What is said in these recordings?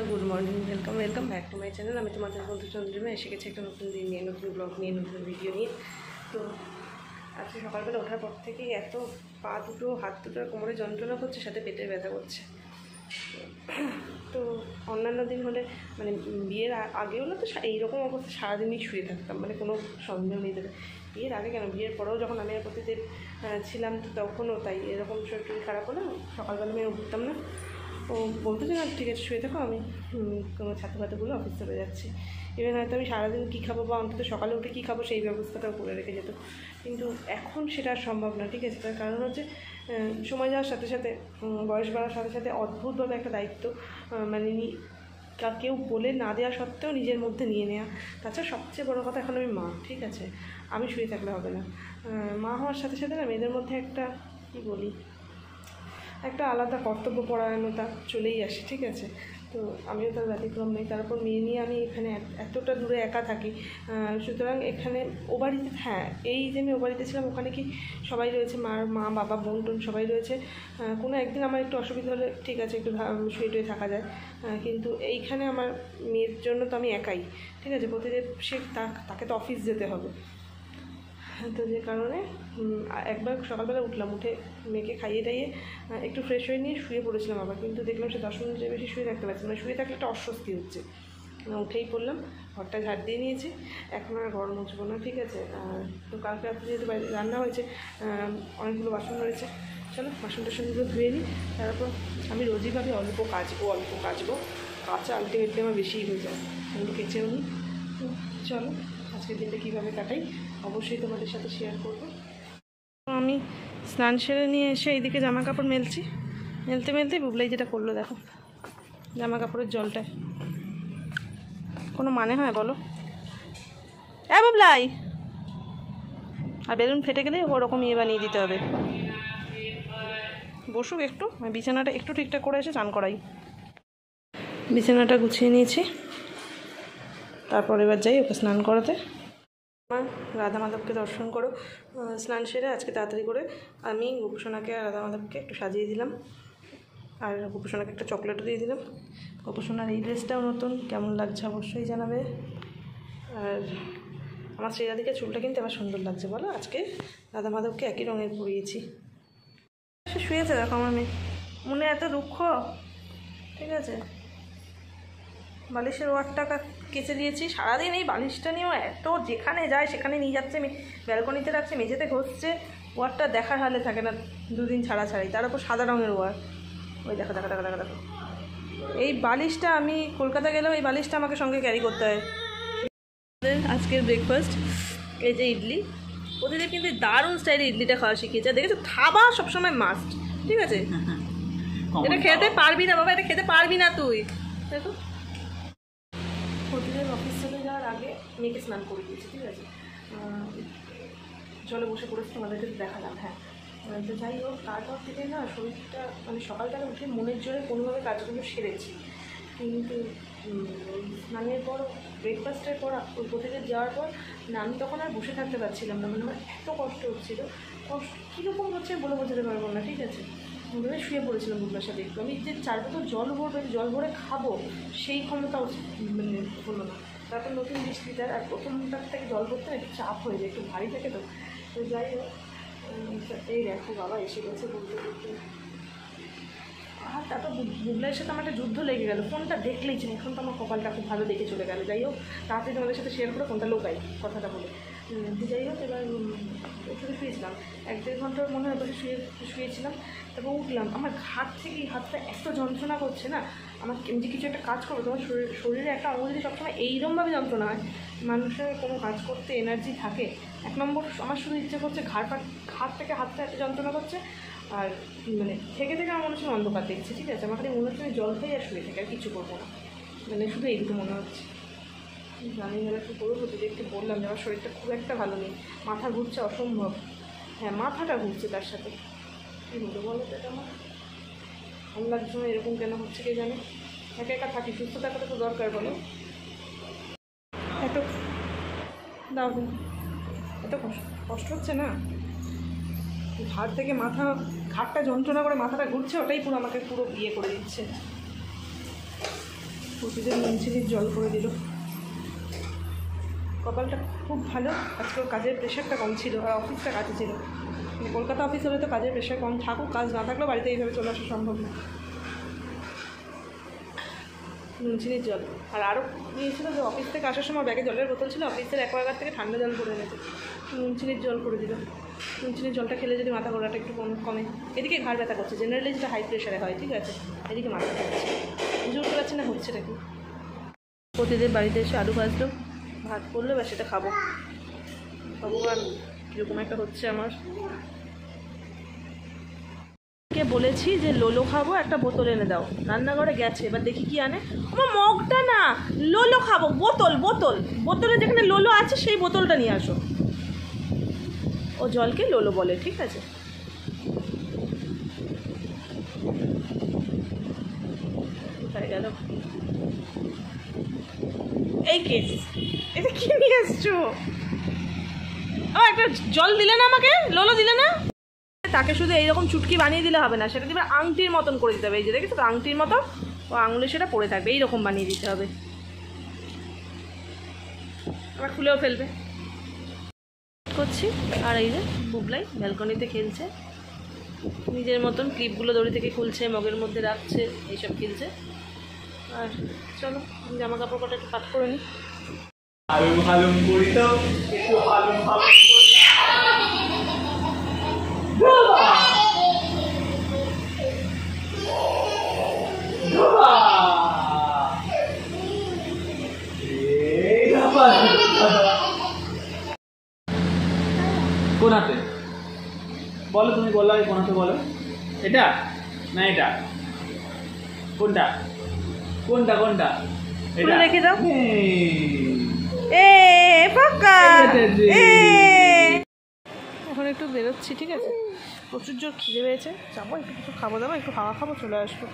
Good morning, welcome back to my channel. আমি তোমাদের বন্ধু চন্দ্রিমা এসে গেছি একটা নতুন দিন নিয়ে, নতুন ব্লগ নিয়ে, নতুন ভিডিও নিয়ে। তো আজকে সকালবেলা ওঠার পর থেকেই এত পা দুটো, হাত দুটো, কোমরে যন্ত্রণা করছে, সাথে পেটের ব্যথা করছে। তো অন্যান্য দিন হলে মানে বিয়ের আগেও না তো এইরকম অবস্থা সারাদিনই শুয়ে থাকতাম, মানে কোনো সন্দেহ নেই দেবে। বিয়ের আগে কেন, বিয়ের পরেও যখন আমি আর প্রতিদিন ছিলাম তো তখনও তাই এরকম শরীর খারাপ হলে সকালবেলা আমি উঠতাম না। ও বলতে চাই না, ঠিক আছে শুয়ে থাকো, আমি কোনো ছাত্র ছাত্রীগুলো অফিস চলে যাচ্ছি। ইভেন হয়তো আমি সারাদিন কী খাবো বা অন্তত সকালে উঠে কী খাবো সেই ব্যবস্থাটাও করে রেখে যেত, কিন্তু এখন সেটা আর সম্ভব না। ঠিক আছে, তার কারণ হচ্ছে সময় যাওয়ার সাথে সাথে, বয়স বাড়ার সাথে সাথে অদ্ভুতভাবে একটা দায়িত্ব মানে কেউ বলে না দেওয়া সত্ত্বেও নিজের মধ্যে নিয়ে নেওয়া। তাছাড়া সবচেয়ে বড়ো কথা, এখন আমি মা, ঠিক আছে, আমি শুয়ে থাকলে হবে না। মা হওয়ার সাথে সাথে না মেয়েদের মধ্যে একটা কী বলি, একটা আলাদা কর্তব্য পরায়ণতা চলেই আসে। ঠিক আছে, তো আমিও তার ব্যতিক্রম নেই। তারপর মেয়ে নিয়ে আমি এখানে এতটা দূরে একা থাকি, সুতরাং এখানে ও বাড়িতে, হ্যাঁ এই যে আমি ও বাড়িতে ছিলাম ওখানে কি সবাই রয়েছে, মা বাবা বোন টোন সবাই রয়েছে। কোনো একদিন আমার একটু অসুবিধা হলে ঠিক আছে একটু শুয়ে টুয়ে থাকা যায়, কিন্তু এইখানে আমার মেয়ের জন্য তো আমি একাই। ঠিক আছে, প্রতিদিন তাকে তো অফিস যেতে হবে। তো যে কারণে একবার সকালবেলা উঠলাম, উঠে মেয়েকে খাইয়ে টাইয়ে একটু ফ্রেশ হয়ে নিয়ে শুয়ে পড়েছিলাম আবার, কিন্তু দেখলাম সে 10 মিনিটের বেশি শুয়ে থাকতে পারছি না। শুয়ে থাকলে একটা অস্বস্তি হচ্ছে, উঠেই পড়লাম, ঘরটা ঝাড় দিয়ে নিয়েছি, এখন আর ঘর মুছবো না। ঠিক আছে, তো কালকে রাত্রে যেহেতু রান্না হয়েছে, অনেকগুলো বাসন রয়েছে, চলো বাসন টাসনগুলো ধুয়ে নিই। তারপর আমি রোজই ভাবি অল্প কাচবো, কাঁচা আলটিমেটলি আমার বেশিই হয়ে যায়, সেগুলো কেচেও নিই। চলো আজকের দিনটা কীভাবে কাটাই অবশ্যই তোমাদের সাথে শেয়ার করবো। আমি স্নান সেরে নিয়ে এসে এইদিকে জামা কাপড় মেলতে বুবলাই যেটা করলো দেখো, জামা কাপড়ের জলটায় কোনো মানে হয় বলো? বুবলাই, আর বেলুন ফেটে গেলে ওরকম ইয়ে বানিয়ে দিতে হবে। বসুক একটু, বিছানাটা একটু ঠিকঠাক করে এসে চান করাই। বিছানাটা গুছিয়ে নিয়েছি, তারপর এবার যাই ওকে স্নান করাতে। রাধা মাধবকে দর্শন করো। স্নান সেরে আজকে তাড়াতাড়ি করে আমি গোপুসোনাকে আর রাধা মাধবকে একটু সাজিয়ে দিলাম, আর গোপুসোনাকে একটা চকলেটও দিয়ে দিলাম। গোপুসোনার এই ড্রেসটাও নতুন, কেমন লাগছে অবশ্যই জানাবে। আর আমার শ্রীরাধিকার চুলটা কিন্তু আবার সুন্দর লাগছে বলো। আজকে রাধা মাধবকে একই রঙের পরিয়েছি। সে শুয়েছে দেখো আমার মেয়ে, মনে এত দুঃখ। ঠিক আছে, বালিশের ওয়ারটা কেচে দিয়েছি, সারাদিন এই বালিশটা নিয়েও এত, যেখানে যায় সেখানে নিয়ে যাচ্ছে, ব্যালকনিতে রাখছে, মেঝেতে ঘষছে, ওয়ারটা দেখার হালে থাকে না 2 দিন ছাড়াই। তার উপর সাদা রঙের ওয়ার, ওই দেখো। এই বালিশটা আমি কলকাতা গেলেও এই বালিশটা আমাকে সঙ্গে ক্যারি করতে হয়। আজকের ব্রেকফাস্ট এই যে ইডলি, প্রতিদিন কিন্তু দারুণ স্টাইলে ইডলিটা খাওয়া শিখিয়েছে। দেখেছো, থাবা সবসময় মাস্ট। ঠিক আছে, এটা খেতে পারবি না বাবা, এটা খেতে পারবি না তুই। দেখো, প্রতিদিন অফিস চলে যাওয়ার আগে মেয়েকে স্নান করে দিয়েছি। ঠিক আছে, জলে বসে পড়েছি, তোমাদেরকে দেখালাম। হ্যাঁ, তো যাই হোক, তারপর থেকে না শরীরটা মানে সকালবেলা উঠে মনের জোরে কোনোভাবে কাজগুলো সেরেছি, কিন্তু স্নানের পর, ব্রেকফাস্টের পর, ওই প্রতিদিন যাওয়ার পর না আমি তখন আর বসে থাকতে পারছিলাম না। মানে আমার এত কষ্ট হচ্ছিলো, কষ্ট কীরকম হচ্ছে বলে বোঝাতে পারবো না। ঠিক আছে, আমি শুয়ে পড়েছিলাম বুবলার সাথে। একটু আমি যে 4 বোতল জল ভরে খাবো সেই ক্ষমতাও মানে হলো না। তারপর নতুন 20 লিটার, আর প্রথমটার থেকে জল ভরতে একটু চাপ হয়ে যায়, একটু ভারী থাকে তো। তো যাই হোক, এই দেখো বাবা এসে গেছে বলতে। আর তারপর বুবলাইয়ের সাথে আমার একটা যুদ্ধ লেগে গেল, ফোনটা দেখলেই ছিল। এখন তো আমার কপালটা খুব ভালো দেখে চলে গেল। যাই হোক, তাড়াতাড়ি তোমাদের সাথে শেয়ার করে ফোনটা লোকাই কথাটা বলে। যাই হোক, এবার ওখানে শুয়েছিলাম 1-1.5 ঘন্টার মনে হয় বসে শুয়েছিলাম। তারপর উঠলাম, আমার ঘাট থেকে এই হাতটা এত যন্ত্রণা করছে না, আমার যে কিছু একটা কাজ করবো, তোমার শরীরে একটা অঙ্গ যদি সবসময় এইরকমভাবে যন্ত্রণা হয়, মানুষের কোনো কাজ করতে এনার্জি থাকে? 1 নম্বর আমার শুধু ইচ্ছে করছে, ঘাট থেকে হাতটা এত যন্ত্রণা করছে, আর মানে থেকে আমার মনে হচ্ছে অন্ধকার দেখছি। ঠিক আছে, আমার খালি মনে হচ্ছে আমি জল খাই আর শুয়ে থাকি, আর কিছু করবো না, মানে শুধু এইটুকু মনে হচ্ছে। জানি না একটু করবো, একটু বললাম যে আমার শরীরটা খুব একটা ভালো নেই, মাথা ঘুরছে অসম্ভব। হ্যাঁ, মাথাটা ঘুরছে, তার সাথে কী বলবো বলো তো, এটা আমার ভালো লাগছে না। এরকম কেন হচ্ছে কে জানে, একা থাকি, সুস্থ থাকাটা তো দরকার বলো। এত কষ্ট হচ্ছে না, ঘাট থেকে ঘাটটা যন্ত্রণা করে মাথাটা ঘুরছে, ওটাই পুরো আমাকে পুরো ইয়ে করে দিচ্ছে। প্রতিদিন নুন চিনির জল করে দিল। কপালটা খুব ভালো, আজকে কাজের প্রেশারটা কম ছিল আর অফিসটা কাছে ছিল। কলকাতা অফিস হলে তো কাজের প্রেশার কম থাকুক, কাজ না থাকলেও বাড়িতে এইভাবে চলে আসা সম্ভব না। নুন চিনির জল। আর আরও নিয়েছিল যে অফিস থেকে আসার সময় ব্যাগে জলের বোতল ছিল, অফিসের অ্যাকোয়াগার্ড থেকে ঠান্ডা জল করে এনেছে, নুন চিনির জল করে দিল। নুন চিনির জলটা খেলে যদি মাথা ঘোরাটা একটু কমে। এদিকে ঘাড় ব্যথা করছে, জেনারেলি যেটা হাই প্রেশারে হয়, ঠিক আছে। এদিকে মাথা ঘুরছে, বুঝে উঠতে পারছি না হচ্ছেটা কি। প্রতিদিন বাড়িতে এসে আলু ভাজলো, ভাত করলো, বা সেটা খাবো। ভগবান কীরকম একটা হচ্ছে আমার। কে বলেছি যে লোলো খাবো, একটা বোতল এনে দাও, রান্নাঘরে গেছে, এবার দেখি কি আনে। আমার মগটা না, লোলো খাবো, বোতলে যেখানে লোলো আছে সেই বোতলটা নিয়ে আসো। ও জলকে লোলো বলে, ঠিক আছে। কোথায় গেল এই কেস? এটা কি নিয়ে আসছো? একটা জল দিলে না, আমাকে লোলো দিলে না। তাকে শুধু এইরকম চুটকি বানিয়ে দিলে হবে না, সেটা দিবে আংটির মতন করে দিতে হবে। এই যে দেখেছো তো আংটির মতো, ও আঙুলে সেটা পড়ে থাকবে, এইরকম বানিয়ে দিতে হবে। আবার খুলেও ফেলবে করছি। আর এই যে বুবলাই ব্যালকনিতে খেলছে নিজের মতন, ক্লিপগুলো দড়ি থেকে খুলছে, মগের মধ্যে রাখছে, এইসব খেলছে। আর চলো জামা কাপড় কটা একটু কাট করে নিই। কোন হাতে বলো, তুমি বলো কোন হাতে বলো। এটা না এটা? কোনটা কোনটা কোনটা? এটা রেখে দাও। এ পাকা এখন একটু বেরোচ্ছি, ঠিক আছে। প্রচুর জোর খিদে পেয়েছে, যাবো একটু কিছু খাবো দাবো, একটু হাওয়া খাবো, চলে আসবো।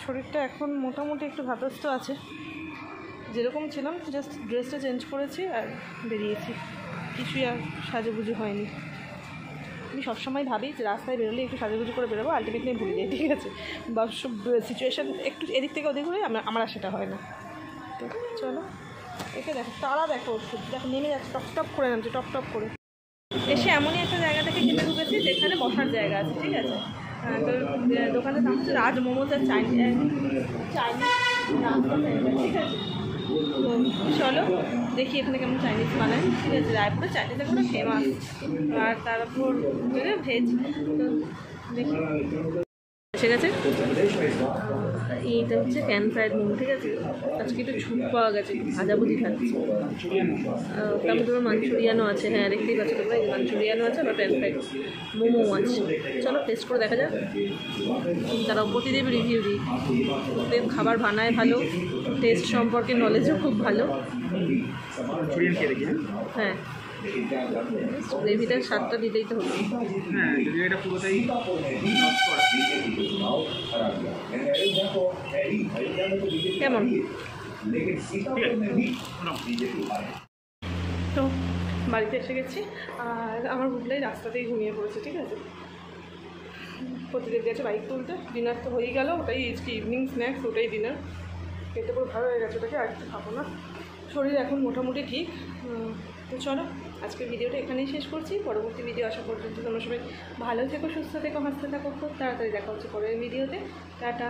শরীরটা এখন মোটামুটি একটু ধাতস্থ আছে, যেরকম ছিলাম। জাস্ট ড্রেসটা চেঞ্জ করেছি আর বেরিয়েছি, কিছুই আর সাজুগুজু হয়নি। আমি সবসময় ভাবি যে রাস্তায় বেরোলে একটু সাজুগুজু করে বেরোবো, আলটিমেটলি ভুলে যাই, ঠিক আছে। বা সব সিচুয়েশান একটু এদিক থেকে ওদিক হলে আমার আর সেটা হয় না। তো চলো, একে দেখো, তারা দেখো, দেখো নেমে যাচ্ছে, টপ করে নামছে, টপ করে। এসে এমনই একটা জায়গা থেকে খেতে ঢুকেছি যেখানে বসার জায়গা আছে, ঠিক আছে। তো দোকানের নাম হচ্ছে রাজ মোমোজ আর চাইনিজ, ঠিক আছে। তো চলো দেখি এখানে কেমন চাইনিজ বানায়, ঠিক আছে। রায়পুরে চাইনিজ এখন ফেমাস, আর তার উপর ভেজ। তো দেখি এসে গেছে। এইটা হচ্ছে ক্যান ফ্রাইড মোমো, ঠিক আছে। আজকে একটু ছুট পাওয়া গেছে, ভাজাভুজি খাচ্ছি। তারপর তোমার মাঞ্চুরিয়ানও আছে, হ্যাঁ দেখতেই পাচ্ছ তোমরা, মাঞ্চুরিয়ানও আছে, আবার প্যান ফ্রাইড মোমো আছে। চলো টেস্ট করে দেখা যাক। তারা প্রতিদিন রিভিউ দিই, প্রত্যেক খাবার বানায় ভালো, টেস্ট সম্পর্কে নলেজও খুব ভালো। হ্যাঁ, গ্রেভিটার স্বাদটা দিতেই তো হলো। কেমন? তো বাড়িতে এসে গেছি, আর আমার বুবলাই রাস্তাতেই ঘুমিয়ে পড়েছে, ঠিক আছে। প্রতিদিন গেছে বাইক তুলতে। ডিনার তো হয়েই গেল, ওটাই আজকে ইভিনিং স্ন্যাক্স, ওটাই ডিনার। খেতে পুরো ভালো হয়ে গেছে, ওটাকে আর কিছু খাবো না। শরীর এখন মোটামুটি ঠিক। তো চলো আজকের ভিডিওটা এখানেই শেষ করছি। পরবর্তী ভিডিও আসা পর্যন্ত তোমরা সবাই ভালো থেকো, সুস্থ থেকো, হাসতে থাকো। খুব তাড়াতাড়ি দেখা হচ্ছে পরের ভিডিওতে। টাটা।